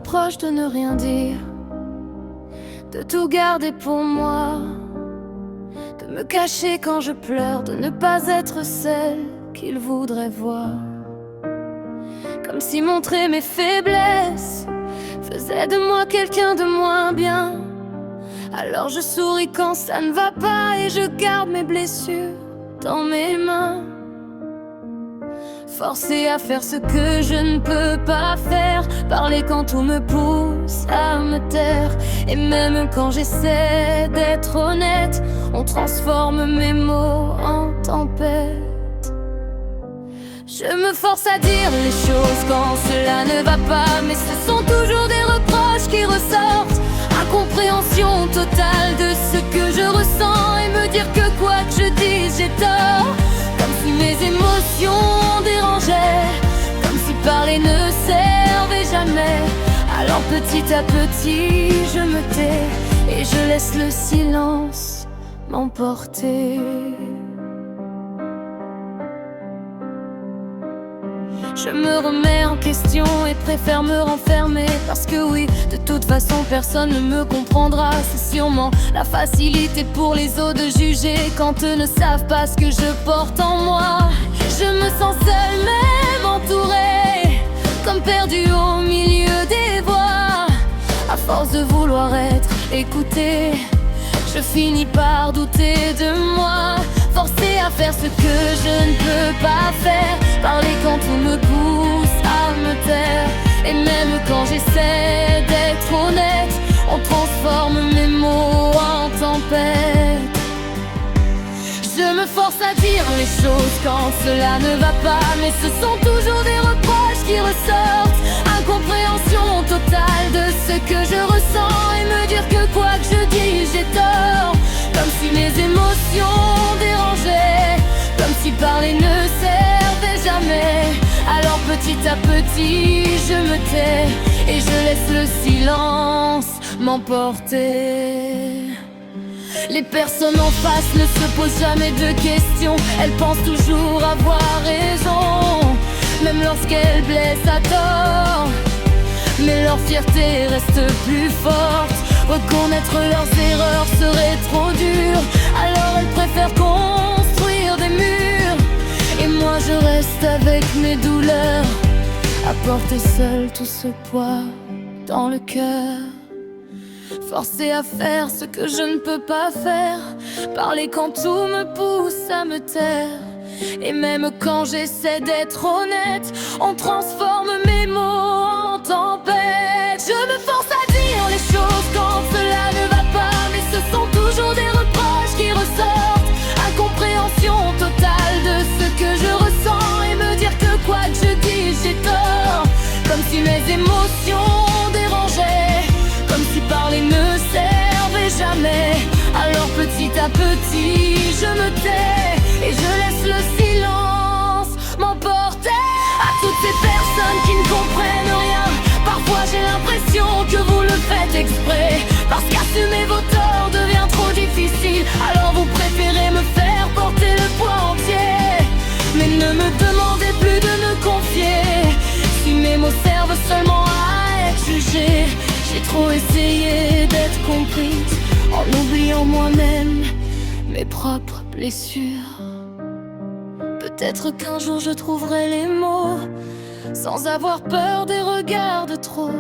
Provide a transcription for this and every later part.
reproche de ne rien dire, de tout garder pour moi, de me cacher quand je pleure, de ne pas être celle qu'il voudrait voir. Comme si montrer mes faiblesses faisait de moi quelqu'un de moins bien. Alors je souris quand ça ne va pas et je garde mes blessures dans mes mains. Forcé à faire ce que je ne peux pas faire, parler quand tout me pousse à me taire. Et même quand j'essaie d'être honnête, on transforme mes mots en tempête. Je me force à dire les choses quand cela ne va pas, mais ce sont toujours des reproches qui ressortent. Incompréhension totale de ce que je ressens, et me dire que quoi que je dise j'ai tort. Comme si mes émotions dérangeaient, comme si parler ne servait jamais. Alors petit à petit je me tais et je laisse le silence m'emporter. Je me remets en question et préfère me renfermer, parce que oui, de toute façon personne ne me comprendra. C'est sûrement la facilité pour les autres de juger quand eux ne savent pas ce que je porte en moi. Je me sens seule même entourée, comme perdue au milieu des voix. À force de vouloir être écoutée, je finis par douter de moi. Forcée à faire ce que je ne peux pas faire, parler quand tout me pousse à me taire. Et même quand j'essaie d'être honnête, on transforme mes mots en tempête. Je me force à dire les choses quand cela ne va pas, mais ce sont toujours des reproches qui ressortent. Incompréhension totale de ce que je ressens, et me dire que quoi que je dise j'ai tort. Comme si mes émotions dérangeaient, comme si parler ne servait jamais. Alors petit à petit je me tais et je laisse le silence m'emporter. Les personnes en face ne se posent jamais de questions, elles pensent toujours avoir raison, même lorsqu'elles blessent à tort. Mais leur fierté reste plus forte, reconnaître leurs erreurs serait trop dur. Alors elles préfèrent construire des murs, et moi je reste avec mes douleurs, à porter seul tout ce poids dans le cœur. Forcée à faire ce que je ne peux pas faire, parler quand tout me pousse à me taire. Et même quand j'essaie d'être honnête, on transforme mes mots en tempête. Je me force à dire les choses quand cela ne va pas, mais ce sont toujours des reproches qui ressortent. Incompréhension totale de ce que je ressens, et me dire que quoi que je dise j'ai tort. Comme si mes émotions dérangeaient, comme si parler ne servait jamais. Alors petit à petit je me tais et je laisse le silence m'emporter. À toutes ces personnes qui ne comprennent rien, parfois j'ai l'impression que vous le faites exprès, parce qu'assumer vos torts devient trop difficile. Alors vous préférez me faire porter le poids entier. Mais ne me demandez plus de me confier, si mes mots servent seulement à être jugés. J'ai trop essayé d'être comprise, en oubliant moi-même mes propres blessures. Peut-être qu'un jour je trouverai les mots, sans avoir peur des regards de trop.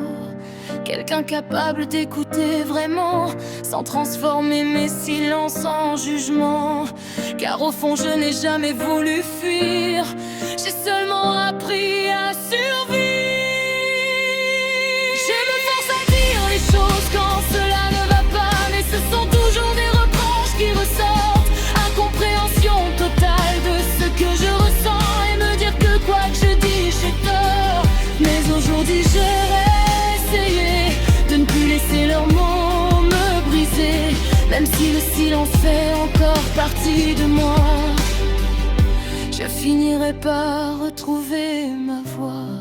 Quelqu'un capable d'écouter vraiment, sans transformer mes silences en jugement. Car au fond je n'ai jamais voulu fuir, j'ai seulement appris à survivre. Quand cela ne va pas, mais ce sont toujours des reproches qui ressortent. Incompréhension totale de ce que je ressens, et me dire que quoi que je dis j'ai tort. Mais aujourd'hui j'ai essayé de ne plus laisser leurs mots me briser, même si le silence fait encore partie de moi. Je finirai par retrouver ma voix.